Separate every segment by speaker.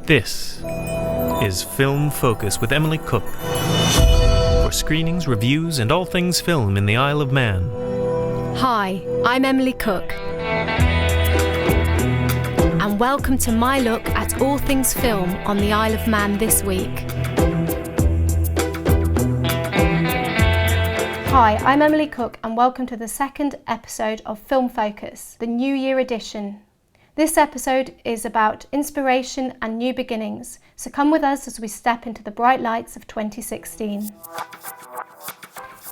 Speaker 1: This is Film Focus with Emily Cook. For screenings, reviews, and all things film in the Isle of Man.
Speaker 2: Hi, I'm Emily Cook. And welcome to my look at all things film on the Isle of Man this week. Hi, I'm Emily Cook and welcome to the second episode of Film Focus, the New Year edition. This episode is about inspiration and new beginnings, so come with us as we step into the bright lights of 2016.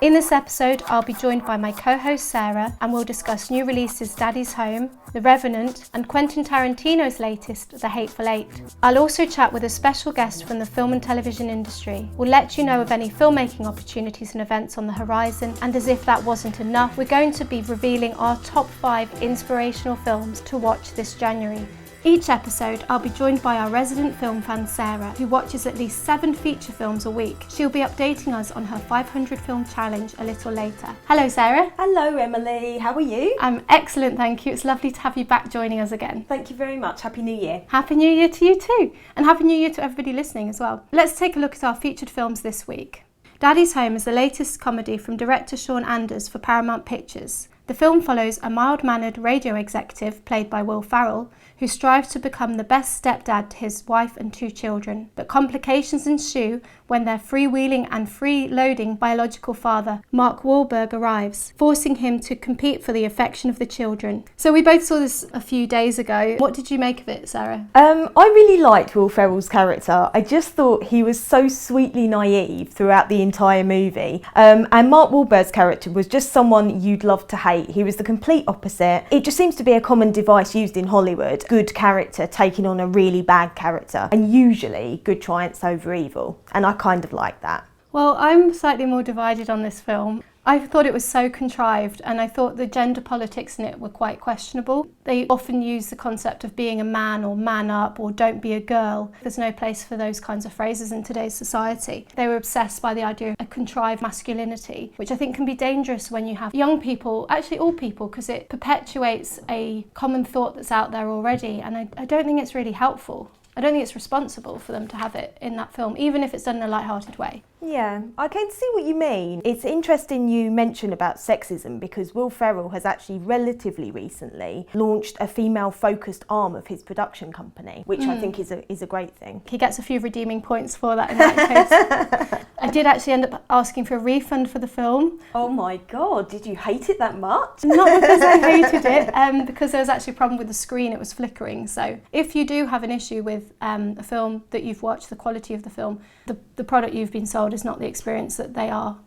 Speaker 2: In this episode, I'll be joined by my co-host Sarah and we'll discuss new releases Daddy's Home, The Revenant and Quentin Tarantino's latest, The Hateful Eight. I'll also chat with a special guest from the film and television industry. We'll let you know of any filmmaking opportunities and events on the horizon, and as if that wasn't enough, we're going to be revealing our top 5 inspirational films to watch this January. Each episode, I'll be joined by our resident film fan Sarah, who watches at least 7 feature films a week. She'll be updating us on her 500 film challenge a little later. Hello Sarah.
Speaker 3: Hello Emily, how are you?
Speaker 2: I'm excellent, thank you. It's lovely to have you back joining us again.
Speaker 3: Thank you very much. Happy New Year.
Speaker 2: Happy New Year to you too. And Happy New Year to everybody listening as well. Let's take a look at our featured films this week. Daddy's Home is the latest comedy from director Sean Anders for Paramount Pictures. The film follows a mild-mannered radio executive, played by Will Ferrell, who strives to become the best stepdad to his wife and 2 children. But complications ensue when their freewheeling and free-loading biological father, Mark Wahlberg, arrives, forcing him to compete for the affection of the children. So we both saw this a few days ago. What did you make of it, Sarah?
Speaker 3: I really liked Will Ferrell's character. I just thought he was so sweetly naive throughout the entire movie. And Mark Wahlberg's character was just someone you'd love to hate. He was the complete opposite. It just seems to be a common device used in Hollywood. Good character taking on a really bad character. And usually good triumphs over evil. And I kind of like that.
Speaker 2: Well, I'm slightly more divided on this film. I thought it was so contrived and I thought the gender politics in it were quite questionable. They often use the concept of being a man or man up or don't be a girl. There's no place for those kinds of phrases in today's society. They were obsessed by the idea of a contrived masculinity, which I think can be dangerous when you have young people, actually all people, because it perpetuates a common thought that's out there already, and I don't think it's really helpful. I don't think it's responsible for them to have it in that film, even if it's done in a light-hearted way.
Speaker 3: Yeah, I can see what you mean. It's interesting you mention about sexism because Will Ferrell has actually relatively recently launched a female-focused arm of his production company, which I think is a great thing.
Speaker 2: He gets a few redeeming points for that in that case. I did actually end up asking for a refund for the film.
Speaker 3: Oh my God, did you hate it that much?
Speaker 2: Not because I hated it, because there was actually a problem with the screen, it was flickering. So if you do have an issue with a film that you've watched, the quality of the film, the product you've been sold is not the experience that they are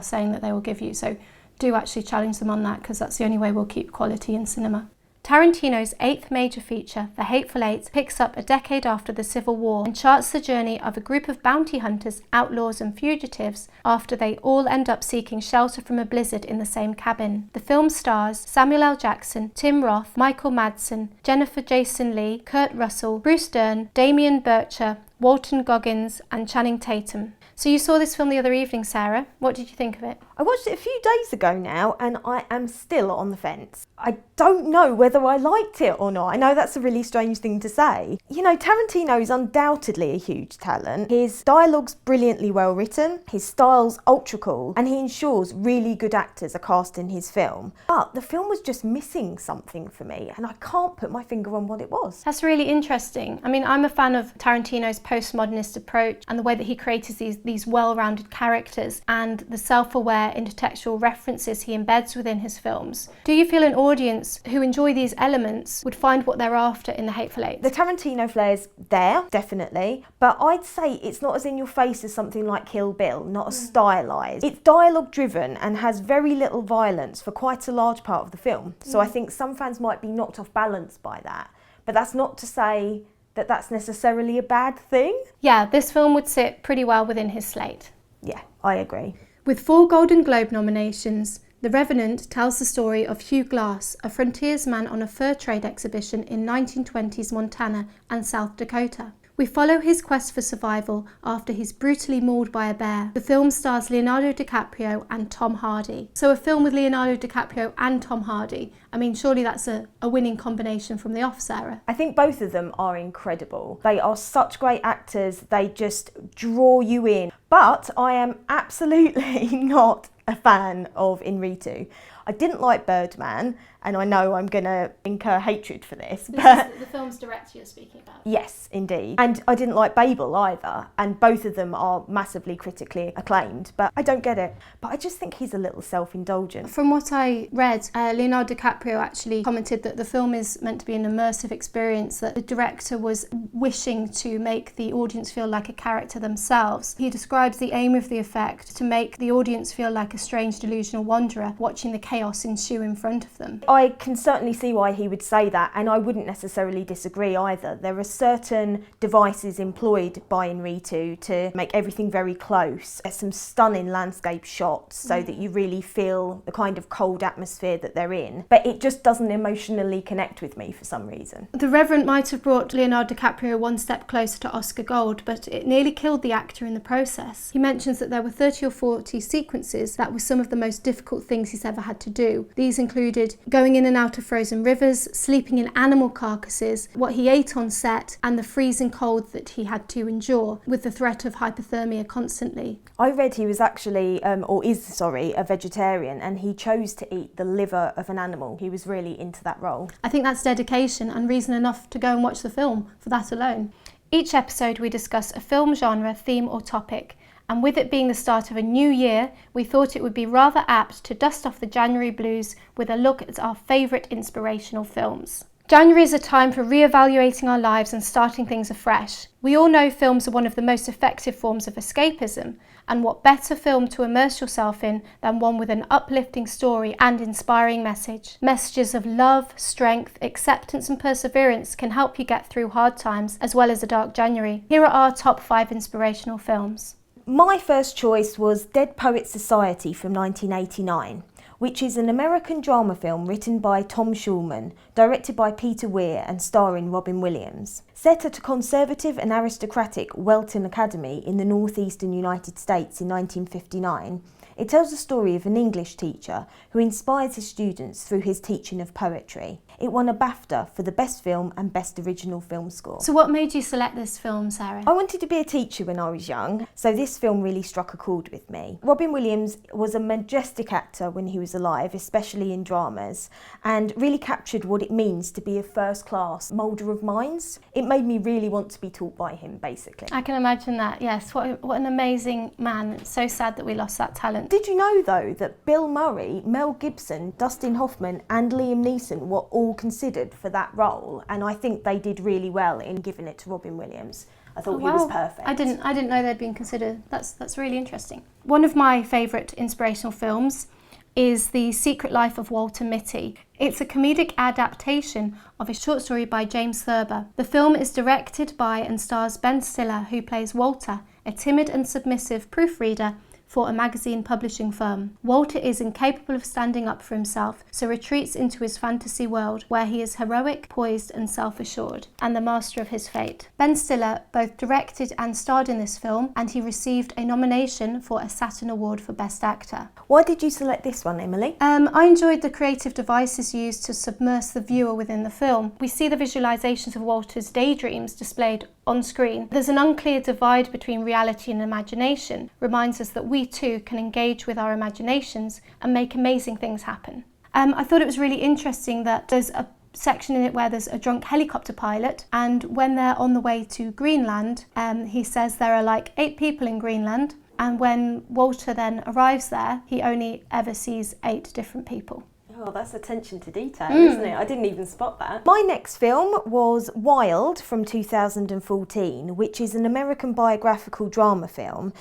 Speaker 2: saying that they will give you. So do actually challenge them on that, because that's the only way we'll keep quality in cinema. Tarantino's 8th major feature, The Hateful Eight, picks up a decade after the Civil War and charts the journey of a group of bounty hunters, outlaws and fugitives after they all end up seeking shelter from a blizzard in the same cabin. The film stars Samuel L. Jackson, Tim Roth, Michael Madsen, Jennifer Jason Leigh, Kurt Russell, Bruce Dern, Damian Bircher, Walton Goggins and Channing Tatum. So you saw this film the other evening, Sarah. What did you think of it?
Speaker 3: I watched it a few days ago now and I am still on the fence. I don't know whether I liked it or not. I know that's a really strange thing to say. You know, Tarantino is undoubtedly a huge talent. His dialogue's brilliantly well written, his style's ultra cool, and he ensures really good actors are cast in his film. But the film was just missing something for me and I can't put my finger on what it was.
Speaker 2: That's really interesting. I mean, I'm a fan of Tarantino's postmodernist approach and the way that he creates these well-rounded characters and the self-aware intertextual references he embeds within his films. Do you feel an audience who enjoy these elements would find what they're after in The Hateful Eight?
Speaker 3: The Tarantino flair's there, definitely, but I'd say it's not as in your face as something like Kill Bill, not as stylised. It's dialogue-driven and has very little violence for quite a large part of the film, so I think some fans might be knocked off balance by that, but that's not to say that that's necessarily a bad thing. Yeah,
Speaker 2: this film would sit pretty well within his slate.
Speaker 3: Yeah, I agree.
Speaker 2: With 4 Golden Globe nominations, The Revenant tells the story of Hugh Glass, a frontiersman on a fur trade exhibition in 1920s Montana and South Dakota. We follow his quest for survival after he's brutally mauled by a bear. The film stars Leonardo DiCaprio and Tom Hardy. So a film with Leonardo DiCaprio and Tom Hardy, I mean, surely that's a winning combination from the off, Sarah.
Speaker 3: I think both of them are incredible. They are such great actors, they just draw you in. But I am absolutely not a fan of Inritu. I didn't like Birdman, and I know I'm going to incur hatred for this.
Speaker 2: This is the film's director you're speaking about.
Speaker 3: Yes, indeed. And I didn't like Babel either, and both of them are massively critically acclaimed, but I don't get it. But I just think he's a little self-indulgent.
Speaker 2: From what I read, Leonardo DiCaprio actually commented that the film is meant to be an immersive experience, that the director was wishing to make the audience feel like a character themselves. He describes the aim of the effect to make the audience feel like a strange delusional wanderer watching the chaos ensue in front of them.
Speaker 3: I can certainly see why he would say that, and I wouldn't necessarily disagree either. There are certain devices employed by Inritu to make everything very close. There's some stunning landscape shots so that you really feel the kind of cold atmosphere that they're in, but it just doesn't emotionally connect with me for some reason.
Speaker 2: The Revenant might have brought Leonardo DiCaprio one step closer to Oscar Gold, but it nearly killed the actor in the process. He mentions that there were 30 or 40 sequences that were some of the most difficult things he's ever had to do. These included going in and out of frozen rivers, sleeping in animal carcasses, what he ate on set, and the freezing cold that he had to endure, with the threat of hypothermia constantly.
Speaker 3: I read he was actually, a vegetarian, and he chose to eat the liver of an animal. He was really into that role.
Speaker 2: I think that's dedication and reason enough to go and watch the film for that alone. Each episode we discuss a film genre, theme or topic. And with it being the start of a new year, we thought it would be rather apt to dust off the January blues with a look at our favourite inspirational films. January is a time for re-evaluating our lives and starting things afresh. We all know films are one of the most effective forms of escapism, and what better film to immerse yourself in than one with an uplifting story and inspiring message. Messages of love, strength, acceptance and perseverance can help you get through hard times as well as a dark January. Here are our top 5 inspirational films.
Speaker 3: My first choice was Dead Poets Society from 1989, which is an American drama film written by Tom Schulman, directed by Peter Weir and starring Robin Williams. Set at a conservative and aristocratic Welton Academy in the northeastern United States in 1959, it tells the story of an English teacher who inspires his students through his teaching of poetry. It won a BAFTA for the Best Film and Best Original Film Score.
Speaker 2: So what made you select this film, Sarah?
Speaker 3: I wanted to be a teacher when I was young, so this film really struck a chord with me. Robin Williams was a majestic actor when he was alive, especially in dramas, and really captured what it means to be a first-class moulder of minds. It made me really want to be taught by him, basically.
Speaker 2: I can imagine that, yes. What an amazing man. It's so sad that we lost that talent.
Speaker 3: Did you know, though, that Bill Murray, Mel Gibson, Dustin Hoffman and Liam Neeson were all considered for that role, and I think they did really well in giving it to Robin Williams. I thought he was perfect.
Speaker 2: I didn't know they'd been considered. That's really interesting. One of my favourite inspirational films is The Secret Life of Walter Mitty. It's a comedic adaptation of a short story by James Thurber. The film is directed by and stars Ben Stiller, who plays Walter, a timid and submissive proofreader for a magazine publishing firm. Walter is incapable of standing up for himself, so retreats into his fantasy world where he is heroic, poised and self-assured, and the master of his fate. Ben Stiller both directed and starred in this film, and he received a nomination for a Saturn Award for Best Actor.
Speaker 3: Why did you select this one, Emily?
Speaker 2: I enjoyed the creative devices used to submerse the viewer within the film. We see the visualizations of Walter's daydreams displayed on screen. There's an unclear divide between reality and imagination. Reminds us that we too can engage with our imaginations and make amazing things happen. I thought it was really interesting that there's a section in it where there's a drunk helicopter pilot, and when they're on the way to Greenland, he says there are like 8 people in Greenland, and when Walter then arrives there, he only ever sees 8 different people.
Speaker 3: Oh, that's attention to detail, isn't it? I didn't even spot that. My next film was Wild from 2014, which is an American biographical drama film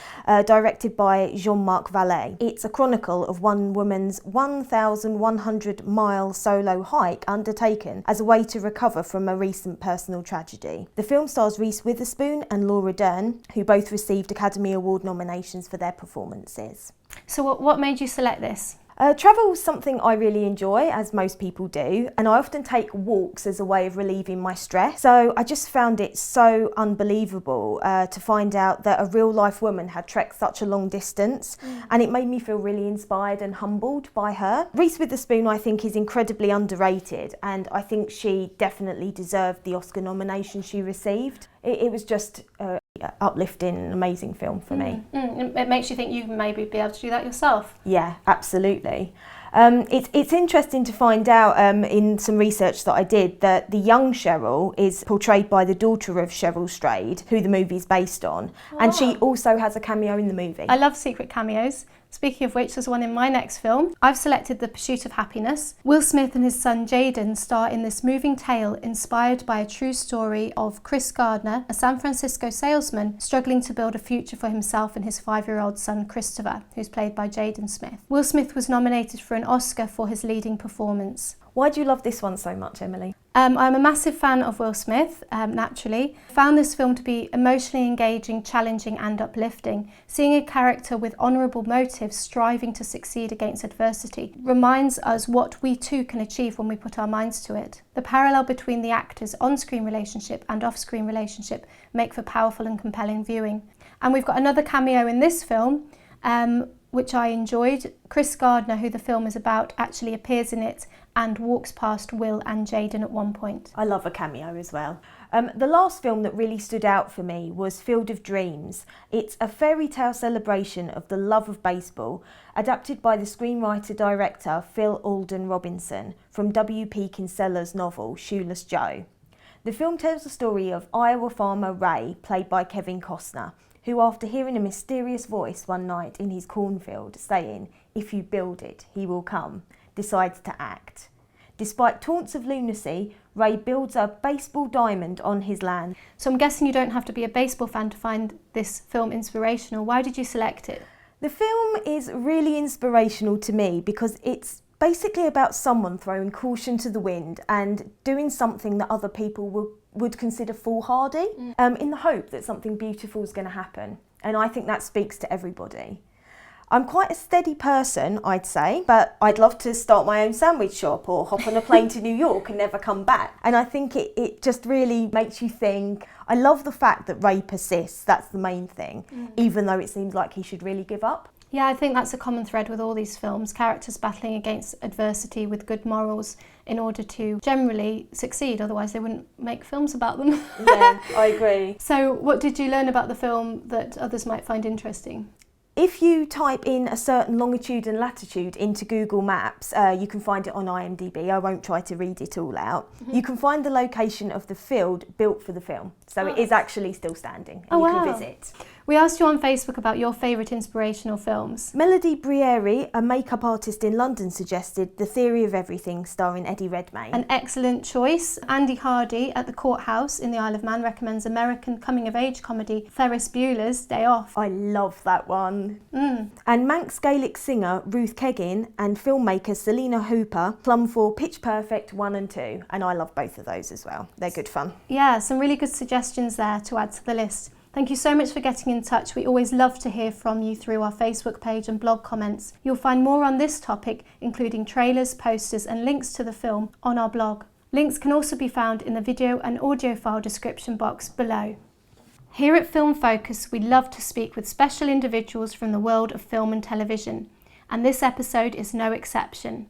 Speaker 3: directed by Jean-Marc Vallée. It's a chronicle of one woman's 1,100-mile solo hike undertaken as a way to recover from a recent personal tragedy. The film stars Reese Witherspoon and Laura Dern, who both received Academy Award nominations for their performances.
Speaker 2: So what made you select this?
Speaker 3: Travel is something I really enjoy, as most people do, and I often take walks as a way of relieving my stress. So I just found it so unbelievable to find out that a real life woman had trekked such a long distance, and it made me feel really inspired and humbled by her. Reese Witherspoon, I think, is incredibly underrated, and I think she definitely deserved the Oscar nomination she received. It was just uplifting and amazing film for me.
Speaker 2: It makes you think you maybe be able to do that yourself.
Speaker 3: Yeah, absolutely. It's interesting to find out in some research that I did that the young Cheryl is portrayed by the daughter of Cheryl Strayed, who the movie's based on, and she also has a cameo in the movie.
Speaker 2: I love secret cameos. Speaking of which, there's one in my next film. I've selected The Pursuit of Happiness. Will Smith and his son Jaden star in this moving tale inspired by a true story of Chris Gardner, a San Francisco salesman struggling to build a future for himself and his 5-year-old son Christopher, who's played by Jaden Smith. Will Smith was nominated for an Oscar for his leading performance.
Speaker 3: Why do you love this one so much, Emily?
Speaker 2: I'm a massive fan of Will Smith, naturally. Found this film to be emotionally engaging, challenging and uplifting. Seeing a character with honourable motives striving to succeed against adversity reminds us what we too can achieve when we put our minds to it. The parallel between the actor's on-screen relationship and off-screen relationship make for powerful and compelling viewing. And we've got another cameo in this film, which I enjoyed. Chris Gardner, who the film is about, actually appears in it and walks past Will and Jaden at one point.
Speaker 3: I love a cameo as well. The last film that really stood out for me was Field of Dreams. It's a fairy tale celebration of the love of baseball, adapted by the screenwriter-director Phil Alden Robinson from W.P. Kinsella's novel Shoeless Joe. The film tells the story of Iowa farmer Ray, played by Kevin Costner, who, after hearing a mysterious voice one night in his cornfield saying, "If you build it, he will come," decides to act. Despite taunts of lunacy, Ray builds a baseball diamond on his land.
Speaker 2: So I'm guessing you don't have to be a baseball fan to find this film inspirational. Why did you select it?
Speaker 3: The film is really inspirational to me because it's basically about someone throwing caution to the wind and doing something that other people would consider foolhardy, in the hope that something beautiful is going to happen. And I think that speaks to everybody. I'm quite a steady person, I'd say, but I'd love to start my own sandwich shop or hop on a plane to New York and never come back. And I think it just really makes you think. I love the fact that Ray persists, that's the main thing, even though it seems like he should really give up.
Speaker 2: Yeah, I think that's a common thread with all these films, characters battling against adversity with good morals in order to generally succeed, otherwise they wouldn't make films about them.
Speaker 3: Yeah, I agree.
Speaker 2: So what did you learn about the film that others might find interesting?
Speaker 3: If you type in a certain longitude and latitude into Google Maps, you can find it on IMDb. I won't try to read it all out. You can find the location of the field built for the film. So it is actually still standing and you can visit.
Speaker 2: We asked you on Facebook about your favourite inspirational films.
Speaker 3: Melody Brieri, a makeup artist in London, suggested The Theory of Everything, starring Eddie Redmayne.
Speaker 2: An excellent choice. Andy Hardy at the Courthouse in the Isle of Man recommends American coming-of-age comedy Ferris Bueller's Day Off.
Speaker 3: I love that one. And Manx Gaelic singer Ruth Keggin and filmmaker Selena Hooper plumb for Pitch Perfect 1 and 2, and I love both of those as well. They're good fun.
Speaker 2: Yeah, some really good suggestions there to add to the list. Thank you so much for getting in touch. We always love to hear from you through our Facebook page and blog comments. You'll find more on this topic, including trailers, posters and links to the film on our blog. Links can also be found in the video and audio file description box below. Here at Film Focus, we love to speak with special individuals from the world of film and television, and this episode is no exception.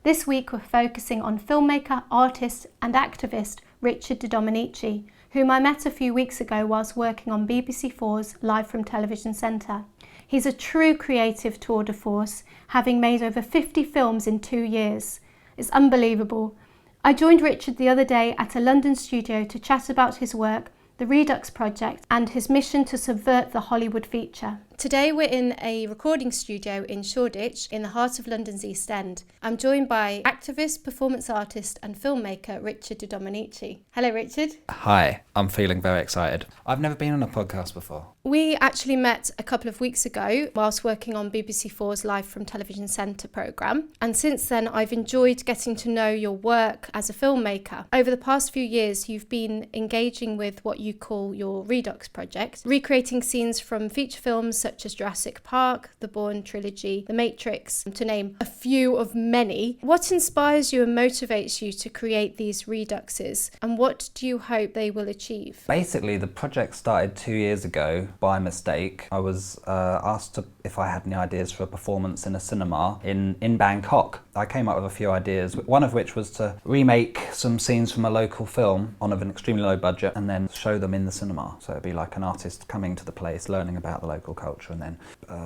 Speaker 2: This week we're focusing on filmmaker, artist and activist Richard DeDomenici, whom I met a few weeks ago whilst working on BBC4's Live from Television Centre. He's a true creative tour de force, having made over 50 films in 2 years. It's unbelievable. I joined Richard the other day at a London studio to chat about his work, the Redux Project, and his mission to subvert the Hollywood feature. Today we're in a recording studio in Shoreditch in the heart of London's East End. I'm joined by activist, performance artist and filmmaker Richard DeDomenici. Hello Richard.
Speaker 4: Hi, I'm feeling very excited. I've never been on a podcast before.
Speaker 2: We actually met a couple of weeks ago whilst working on BBC4's Live from Television Centre programme, and since then I've enjoyed getting to know your work as a filmmaker. Over the past few years you've been engaging with what you call your Redux Project, recreating scenes from feature films such as Jurassic Park, the Bourne trilogy, The Matrix, to name a few of many. What inspires you and motivates you to create these reduxes, and what do you hope they will achieve?
Speaker 4: Basically, the project started 2 years ago by mistake. I was asked if I had any ideas for a performance in a cinema in Bangkok. I came up with a few ideas, one of which was to remake some scenes from a local film on an extremely low budget and then show them in the cinema. So it'd be like an artist coming to the place, learning about the local culture and then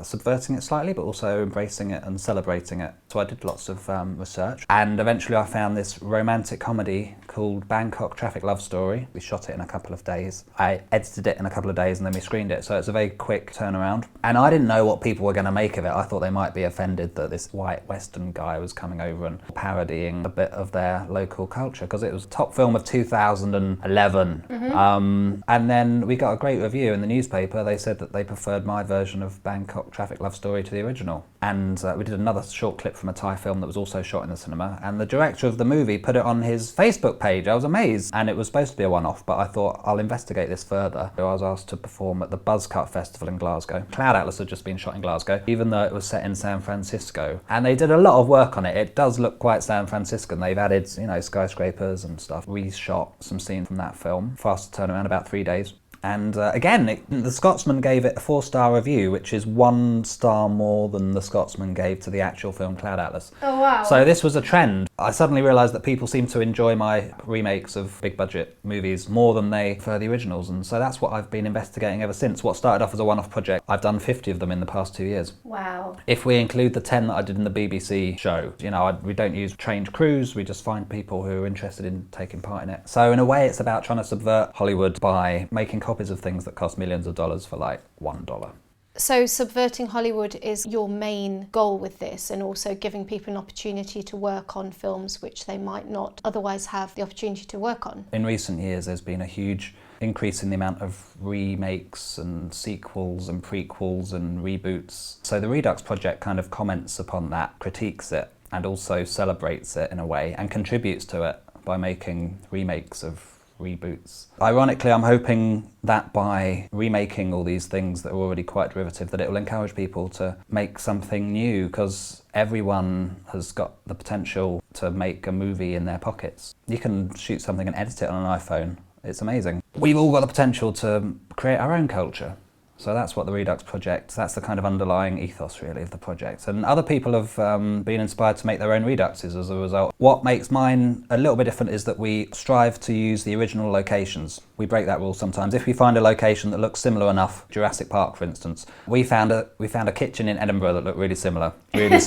Speaker 4: subverting it slightly, but also embracing it and celebrating it. So I did lots of research, and eventually I found this romantic comedy called Bangkok Traffic Love Story. We shot it in a couple of days. I edited it in a couple of days and then we screened it. So it's a very quick turnaround. And I didn't know what people were going to make of it. I thought they might be offended that this white Western guy was coming over and parodying a bit of their local culture, because it was top film of 2011. And then we got a great review in the newspaper. They said that they preferred my version of Bangkok Traffic Love Story to the original. And we did another short clip from a Thai film that was also shot in the cinema, and the director of the movie put it on his Facebook page. I was amazed, and it was supposed to be a one-off, but I thought I'll investigate this further. So I was asked to perform at the Buzzcut Festival in Glasgow. Cloud Atlas had just been shot in Glasgow, even though it was set in San Francisco, and they did a lot of work on it. It does look quite San Franciscan. They've added, skyscrapers and stuff. We shot some scenes from that film. Fast turnaround, about 3 days. And again, the Scotsman gave it a 4-star review, which is 1 star more than the Scotsman gave to the actual film Cloud Atlas.
Speaker 2: Oh, wow.
Speaker 4: So this was a trend. I suddenly realised that people seem to enjoy my remakes of big budget movies more than they prefer the originals. And so that's what I've been investigating ever since. What started off as a one-off project, I've done 50 of them in the past 2 years.
Speaker 2: Wow.
Speaker 4: If we include the 10 that I did in the BBC show, we don't use trained crews, we just find people who are interested in taking part in it. So in a way, it's about trying to subvert Hollywood by making copies of things that cost millions of dollars for like $1.
Speaker 2: So subverting Hollywood is your main goal with this, and also giving people an opportunity to work on films which they might not otherwise have the opportunity to work on.
Speaker 4: In recent years, there's been a huge increase in the amount of remakes and sequels and prequels and reboots. So the Redux Project kind of comments upon that, critiques it, and also celebrates it in a way and contributes to it by making remakes of reboots. Ironically, I'm hoping that by remaking all these things that are already quite derivative, that it will encourage people to make something new, because everyone has got the potential to make a movie in their pockets. You can shoot something and edit it on an iPhone. It's amazing. We've all got the potential to create our own culture. So that's what the Redux Project, that's the kind of underlying ethos really of the project. And other people have been inspired to make their own Reduxes as a result. What makes mine a little bit different is that we strive to use the original locations. We break that rule sometimes. If we find a location that looks similar enough, Jurassic Park for instance, we found a kitchen in Edinburgh that looked really similar. Really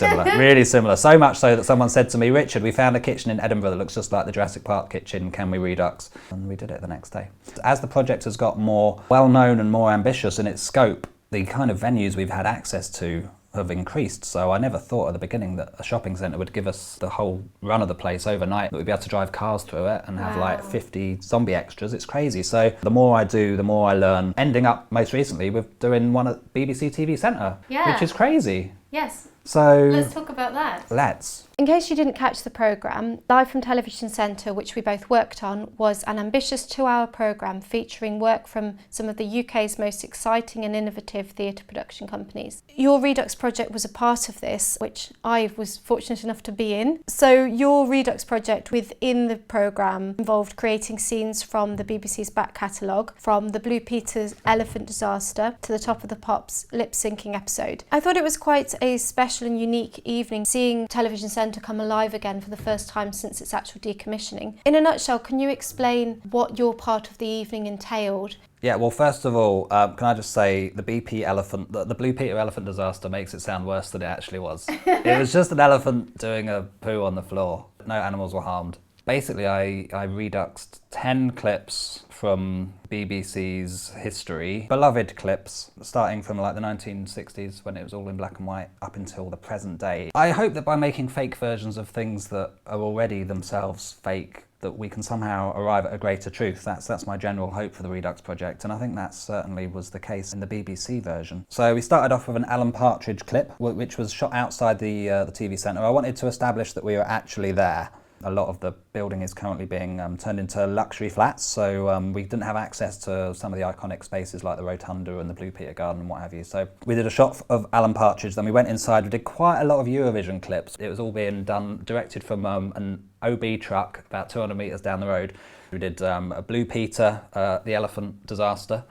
Speaker 4: similar. So much so that someone said to me, Richard, we found a kitchen in Edinburgh that looks just like the Jurassic Park kitchen, can we Redux? And we did it the next day. As the project has got more well-known and more ambitious in its scope, the kind of venues we've had access to have increased. So I never thought at the beginning that a shopping centre would give us the whole run of the place overnight, that we'd be able to drive cars through it and have like 50 zombie extras. It's crazy. So the more I do, the more I learn. Ending up most recently with doing one at BBC TV Centre, which is crazy.
Speaker 2: Yes.
Speaker 4: So
Speaker 2: let's talk about that.
Speaker 4: Let's.
Speaker 2: In case you didn't catch the programme, Live from Television Centre, which we both worked on, was an ambitious 2-hour programme featuring work from some of the UK's most exciting and innovative theatre production companies. Your Redux project was a part of this, which I was fortunate enough to be in. So your Redux project within the programme involved creating scenes from the BBC's back catalogue, from the Blue Peter's elephant disaster to the Top of the Pops lip-syncing episode. I thought it was quite a special and unique evening seeing Television Centre come alive again for the first time since its actual decommissioning. In a nutshell, can you explain what your part of the evening entailed?
Speaker 4: Yeah, well, first of all, can I just say the the Blue Peter elephant disaster makes it sound worse than it actually was. It was just an elephant doing a poo on the floor. No animals were harmed. Basically, I reduxed 10 clips from BBC's history, beloved clips, starting from like the 1960s when it was all in black and white up until the present day. I hope that by making fake versions of things that are already themselves fake, that we can somehow arrive at a greater truth. That's my general hope for the Redux Project, and I think that certainly was the case in the BBC version. So we started off with an Alan Partridge clip, which was shot outside the TV Centre. I wanted to establish that we were actually there. A lot of the building is currently being turned into luxury flats, so we didn't have access to some of the iconic spaces like the Rotunda and the Blue Peter Garden and what have you. So we did a shot of Alan Partridge, then we went inside, we did quite a lot of Eurovision clips. It was all being done, directed from an OB truck about 200 metres down the road. We did a Blue Peter, the elephant disaster.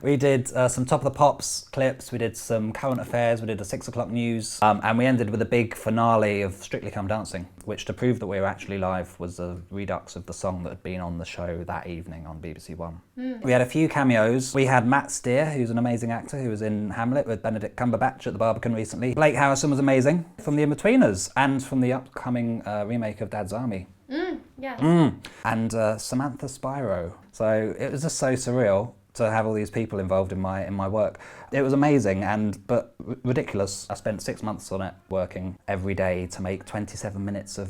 Speaker 4: We did some Top of the Pops clips, we did some current affairs, we did a 6 o'clock news, and we ended with a big finale of Strictly Come Dancing, which to prove that we were actually live was a redux of the song that had been on the show that evening on BBC One. We had a few cameos. We had Matt Steer, who's an amazing actor who was in Hamlet with Benedict Cumberbatch at the Barbican recently. Blake Harrison was amazing from The In-Betweeners and from the upcoming remake of Dad's Army.
Speaker 2: Yes.
Speaker 4: And Samantha Spiro. So it was just so surreal to have all these people involved in my work. It was amazing but ridiculous. I spent 6 months on it, working every day to make 27 minutes of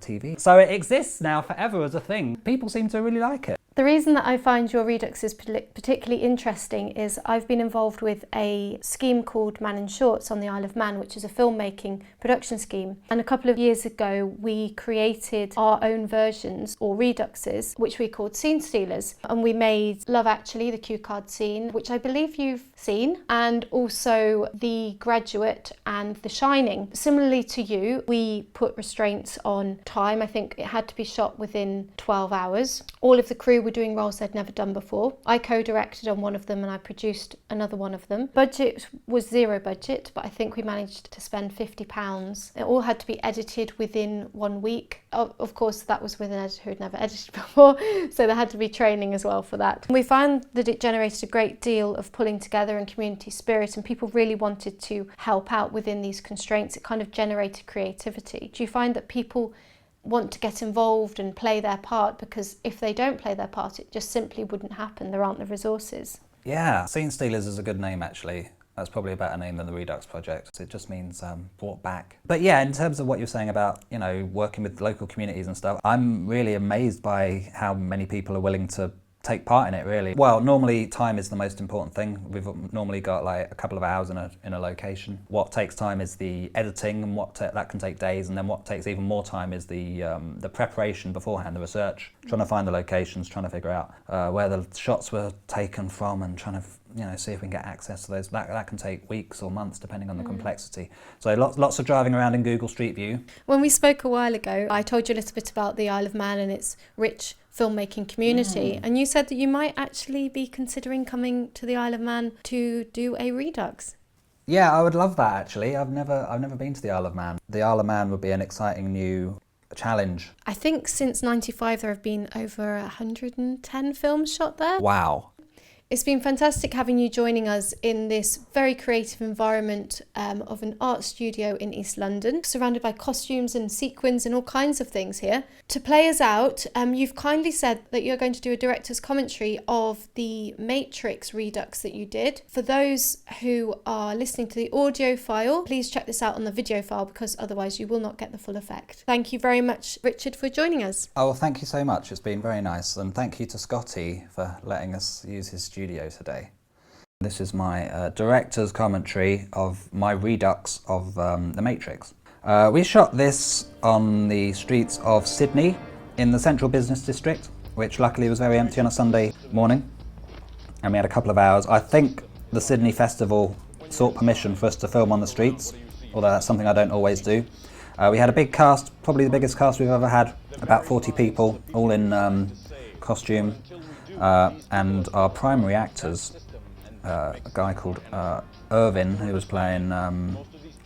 Speaker 4: TV. So it exists now forever as a thing. People seem to really like it.
Speaker 2: The reason that I find your reduxes particularly interesting is I've been involved with a scheme called Man in Shorts on the Isle of Man, which is a filmmaking production scheme. And a couple of years ago, we created our own versions or reduxes, which we called Scene Stealers. And we made Love Actually, the cue card scene, which I believe you've seen, and also The Graduate and The Shining. Similarly to you, we put restraints on time. I think it had to be shot within 12 hours. All of the crew were doing roles they'd never done before. I co-directed on one of them and I produced another one of them. Budget was zero budget, but I think we managed to spend £50. It all had to be edited within 1 week. Of course, that was with an editor who'd never edited before, so there had to be training as well for that. We found that it generated a great deal of pulling together and community spirit, and people really wanted to help out within these constraints. It kind of generated creativity. Do you find that people want to get involved and play their part, because if they don't play their part it just simply wouldn't happen, there aren't the resources?
Speaker 4: Yeah, Scene Stealers is a good name actually. That's probably a better name than the Redux Project. It just means brought back. But yeah, in terms of what you're saying about, you know, working with local communities and stuff, I'm really amazed by how many people are willing to take part in it, really. Well, normally time is the most important thing. We've normally got like a couple of hours in a location. What takes time is the editing, and that can take days, and then what takes even more time is the preparation beforehand, the research, trying to find the locations, trying to figure out where the shots were taken from, and trying to see if we can get access to those. That can take weeks or months depending on the complexity. So lots of driving around in Google Street View.
Speaker 2: When we spoke a while ago, I told you a little bit about the Isle of Man and its rich filmmaking community, and you said that you might actually be considering coming to the Isle of Man to do a redux.
Speaker 4: Yeah, I would love that actually. I've never been to the Isle of Man. The Isle of Man would be an exciting new challenge.
Speaker 2: I think since '95 there have been over 110 films shot there.
Speaker 4: Wow.
Speaker 2: It's been fantastic having you joining us in this very creative environment of an art studio in East London, surrounded by costumes and sequins and all kinds of things here. To play us out, you've kindly said that you're going to do a director's commentary of the Matrix redux that you did. For those who are listening to the audio file, please check this out on the video file, because otherwise you will not get the full effect. Thank you very much, Richard, for joining us.
Speaker 4: Oh, well, thank you so much. It's been very nice, and thank you to Scotty for letting us use his studio today. This is my director's commentary of my redux of The Matrix. We shot this on the streets of Sydney in the central business district, which luckily was very empty on a Sunday morning, and we had a couple of hours. I think the Sydney Festival sought permission for us to film on the streets, although that's something I don't always do. We had a big cast, probably the biggest cast we've ever had, about 40 people, all in costume. And our primary actors, a guy called Irvin, who was playing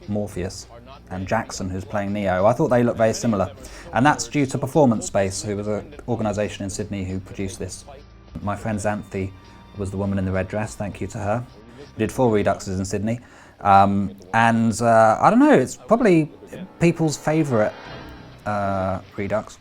Speaker 4: Morpheus, and Jackson, who's playing Neo. I thought they looked very similar, and that's due to Performance Space, who was an organisation in Sydney who produced this. My friend Xanthi was the woman in the red dress, thank you to her. We did 4 reduxes in Sydney, and I don't know, it's probably people's favourite redux.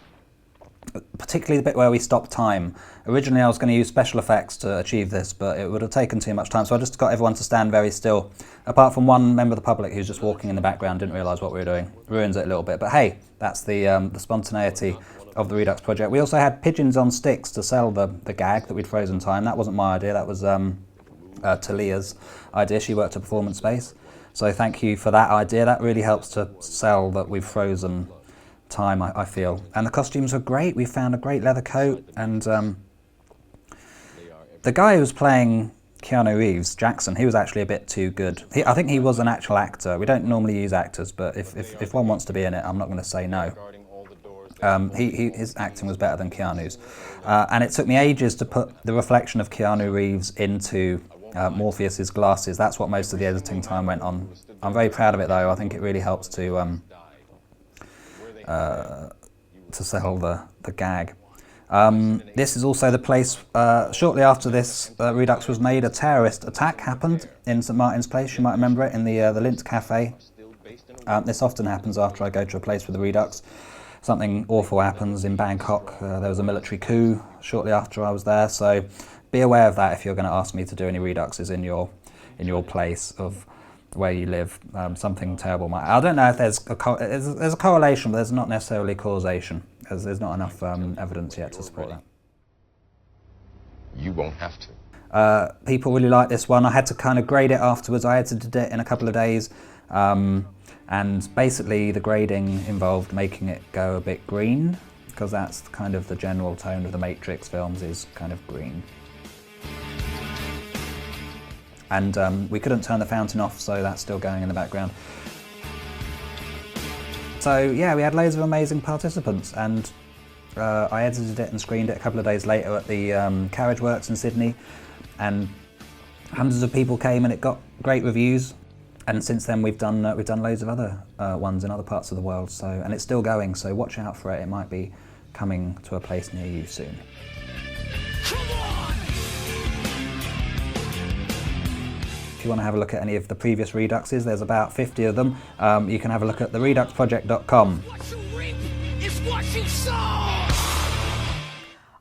Speaker 4: Particularly the bit where we stop time. Originally I was going to use special effects to achieve this, but it would have taken too much time, so I just got everyone to stand very still, apart from one member of the public who's just walking in the background, didn't realise what we were doing. Ruins it a little bit, but hey, that's the spontaneity of the Redux Project. We also had pigeons on sticks to sell the gag that we'd frozen time. That wasn't my idea, that was Talia's idea. She worked at Performance Space, so thank you for that idea. That really helps to sell that we've frozen time, I feel. And the costumes were great. We found a great leather coat, and the guy who was playing Keanu Reeves, Jackson, he was actually a bit too good. I think he was an actual actor. We don't normally use actors, but if one wants to be in it, I'm not going to say no. His acting was better than Keanu's. And it took me ages to put the reflection of Keanu Reeves into Morpheus's glasses. That's what most of the editing time went on. I'm very proud of it, though. I think it really helps to sell the gag. This is also the place, shortly after this Redux was made, a terrorist attack happened in St Martin's Place. You might remember it, in the Lint Cafe. This often happens after I go to a place with the Redux. Something awful happens in Bangkok. There was a military coup shortly after I was there, so be aware of that if you're going to ask me to do any Reduxes in your place of where you live. Something terrible might. I don't know if there's a correlation, but there's not necessarily causation, as there's not enough evidence yet to support that.
Speaker 5: You won't have to.
Speaker 4: People really like this one. I had to kind of grade it afterwards. I edited it in a couple of days. And basically the grading involved making it go a bit green, because that's kind of the general tone of the Matrix films, is kind of green. And we couldn't turn the fountain off, so that's still going in the background. So yeah, we had loads of amazing participants, and I edited it and screened it a couple of days later at the Carriage Works in Sydney, and hundreds of people came and it got great reviews. And since then we've done loads of other ones in other parts of the world. So, and it's still going. So watch out for it. It might be coming to a place near you soon. If you want to have a look at any of the previous Reduxes, there's about 50 of them. You can have a look at thereduxproject.com.
Speaker 3: What you reap is what you sow.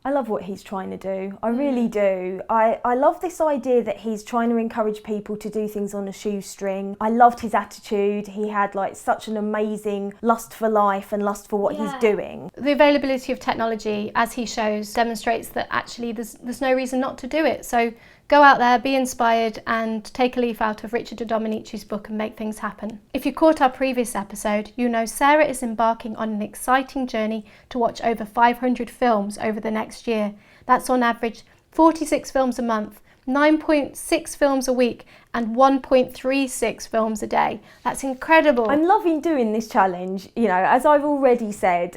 Speaker 3: I love what he's trying to do. I really do. I love this idea that he's trying to encourage people to do things on a shoestring. I loved his attitude. He had like such an amazing lust for life and lust for what he's doing.
Speaker 2: The availability of technology, as he shows, demonstrates that actually there's no reason not to do it. So go out there, be inspired, and take a leaf out of Richard DeDomenici's book and make things happen. If you caught our previous episode, you know Sarah is embarking on an exciting journey to watch over 500 films over the next year. That's on average 46 films a month, 9.6 films a week, and 1.36 films a day. That's incredible.
Speaker 3: I'm loving doing this challenge. You know, as I've already said,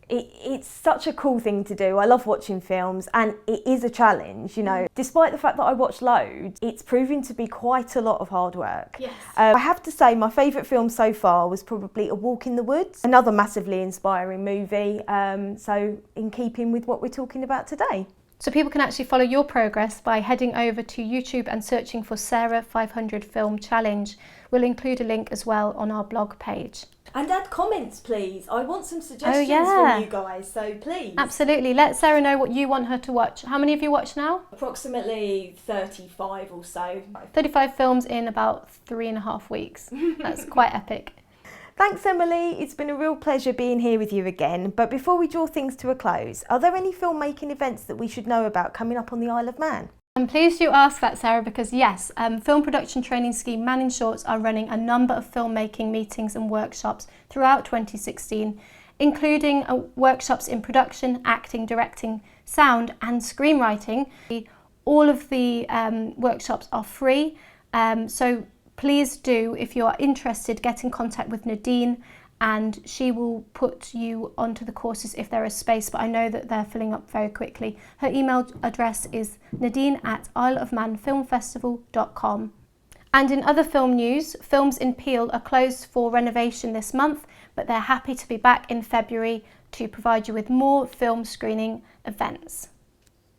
Speaker 3: it's such a cool thing to do. I love watching films, and it is a challenge, you know. Despite the fact that I watch loads, it's proving to be quite a lot of hard work.
Speaker 2: Yes.
Speaker 3: I have to say my favourite film so far was probably A Walk in the Woods, another massively inspiring movie, so in keeping with what we're talking about today.
Speaker 2: So people can actually follow your progress by heading over to YouTube and searching for Sarah 500 Film Challenge. We'll include a link as well on our blog page.
Speaker 3: And add comments, please. I want some suggestions from you guys, so please.
Speaker 2: Absolutely. Let Sarah know what you want her to watch. How many have you watched now?
Speaker 3: Approximately 35 or so.
Speaker 2: 35 films in about 3.5 weeks. That's quite epic.
Speaker 3: Thanks, Emily. It's been a real pleasure being here with you again. But before we draw things to a close, are there any filmmaking events that we should know about coming up on the Isle of Man?
Speaker 2: I'm pleased you asked that, Sarah, because yes, Film Production Training Scheme Man in Shorts are running a number of filmmaking meetings and workshops throughout 2016, including workshops in production, acting, directing, sound and screenwriting. All of the workshops are free, so please do, if you are interested, get in contact with Nadine and she will put you onto the courses if there is space, but I know that they're filling up very quickly. Her email address is nadine@isleofmanfilmfestival.com. And in other film news, films in Peel are closed for renovation this month, but they're happy to be back in February to provide you with more film screening events.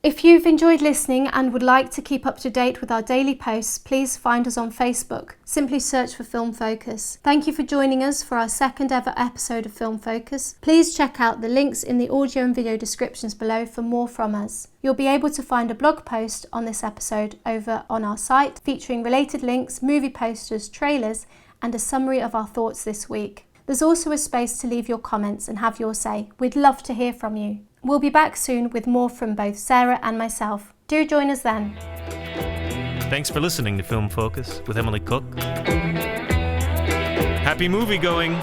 Speaker 2: If you've enjoyed listening and would like to keep up to date with our daily posts, please find us on Facebook. Simply search for Film Focus. Thank you for joining us for our second ever episode of Film Focus. Please check out the links in the audio and video descriptions below for more from us. You'll be able to find a blog post on this episode over on our site featuring related links, movie posters, trailers, and a summary of our thoughts this week. There's also a space to leave your comments and have your say. We'd love to hear from you. We'll be back soon with more from both Sarah and myself. Do join us then.
Speaker 1: Thanks for listening to Film Focus with Emily Cook. Happy movie going!